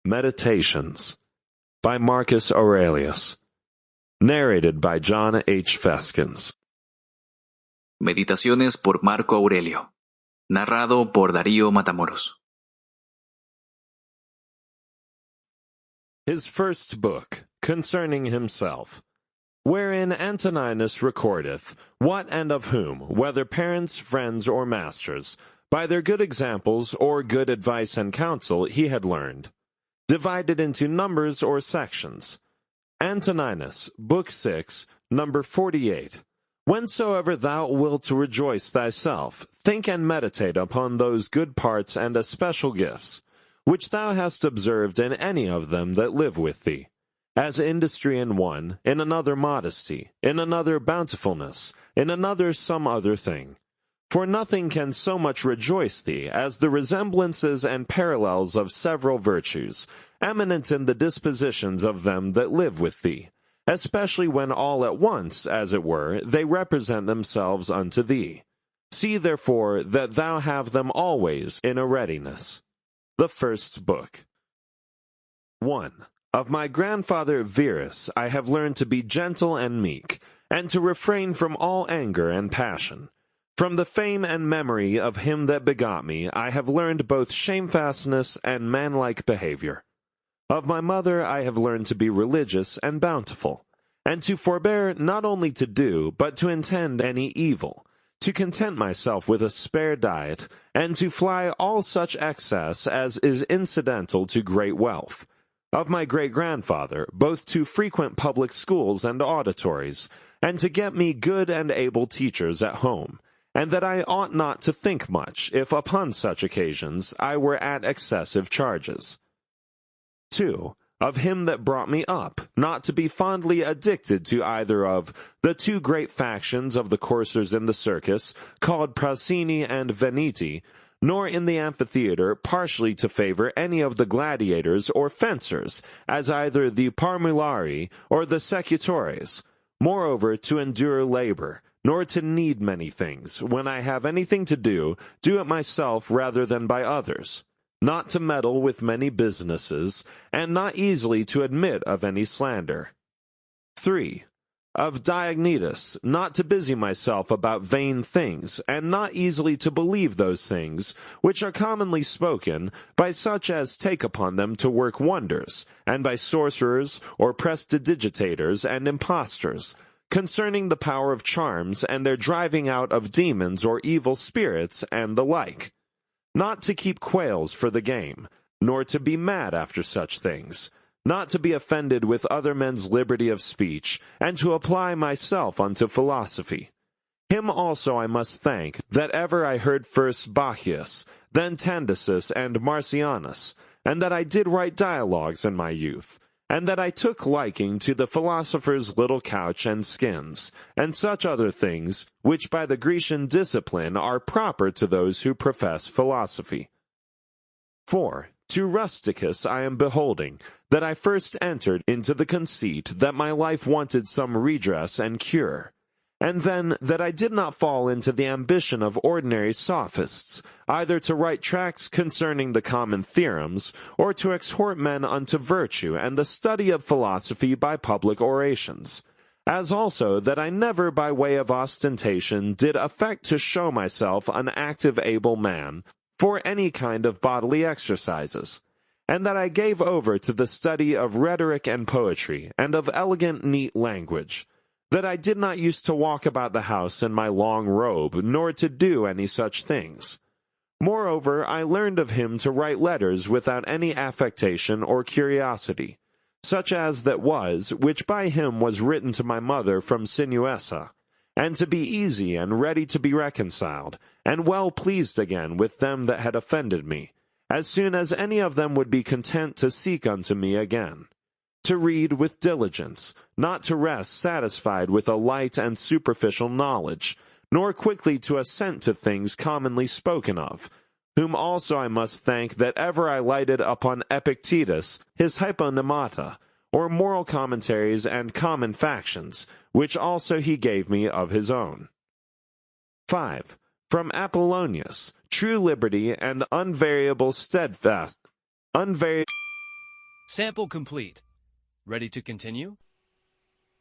Meditations by Marcus Aurelius. Narrated by John H. Fehskens. Meditaciones por Marco Aurelio. Narrado por Dario Matamoros. His first book, concerning himself, wherein Antoninus recordeth what and of whom, whether parents, friends, or masters, by their good examples or good advice and counsel he had learned, divided into numbers or sections. Antoninus, Book 6, number 48. Whensoever thou wilt rejoice thyself, think and meditate upon those good parts and especial gifts, which thou hast observed in any of them that live with thee, as industry in one, in another modesty, in another bountifulness, in another some other thing. For nothing can so much rejoice thee as the resemblances and parallels of several virtues, eminent in the dispositions of them that live with thee, especially when all at once, as it were, they represent themselves unto thee. See therefore that thou have them always in a readiness. The first book. 1. Of my grandfather Verus I have learned to be gentle and meek, and to refrain from all anger and passion. From the fame and memory of him that begot me, I have learned both shamefastness and manlike behavior. Of my mother I have learned to be religious and bountiful, and to forbear not only to do, but to intend any evil, to content myself with a spare diet, and to fly all such excess as is incidental to great wealth. Of my great-grandfather, both to frequent public schools and auditories, and to get me good and able teachers at home, and that I ought not to think much, if upon such occasions I were at excessive charges. 2. Of him that brought me up, not to be fondly addicted to either of the two great factions of the coursers in the circus, called Prasini and Veneti, nor in the amphitheater partially to favor any of the gladiators or fencers, as either the Parmulari or the Secutores. Moreover, to endure labor, nor to need many things. When I have anything to do it myself rather than by others. Not to meddle with many businesses, and not easily to admit of any slander. 3. Of Diognetus, not to busy myself about vain things, and not easily to believe those things, which are commonly spoken by such as take upon them to work wonders, and by sorcerers, or prestidigitators, and impostors, concerning the power of charms and their driving out of demons or evil spirits and the like. Not to keep quails for the game, nor to be mad after such things, not to be offended with other men's liberty of speech, and to apply myself unto philosophy. Him also I must thank, that ever I heard first Bacchius, then Tandisus and Marcianus, and that I did write dialogues in my youth, and that I took liking to the philosopher's little couch and skins, and such other things, which by the Grecian discipline are proper to those who profess philosophy. 4. To Rusticus I am beholding, that I first entered into the conceit that my life wanted some redress and cure, and then that I did not fall into the ambition of ordinary sophists, either to write tracts concerning the common theorems, or to exhort men unto virtue and the study of philosophy by public orations, as also that I never by way of ostentation did affect to show myself an active able man for any kind of bodily exercises, and that I gave over to the study of rhetoric and poetry, and of elegant neat language, that I did not use to walk about the house in my long robe, nor to do any such things. Moreover, I learned of him to write letters without any affectation or curiosity, such as that was, which by him was written to my mother from Sinuessa, and to be easy and ready to be reconciled, and well pleased again with them that had offended me, as soon as any of them would be content to seek unto me again. To read with diligence, not to rest satisfied with a light and superficial knowledge, nor quickly to assent to things commonly spoken of, whom also I must thank that ever I lighted upon Epictetus his Hyponemata, or moral commentaries and common factions, which also he gave me of his own. 5. From Apollonius, true liberty and unvariable steadfast, Sample complete. Ready to continue?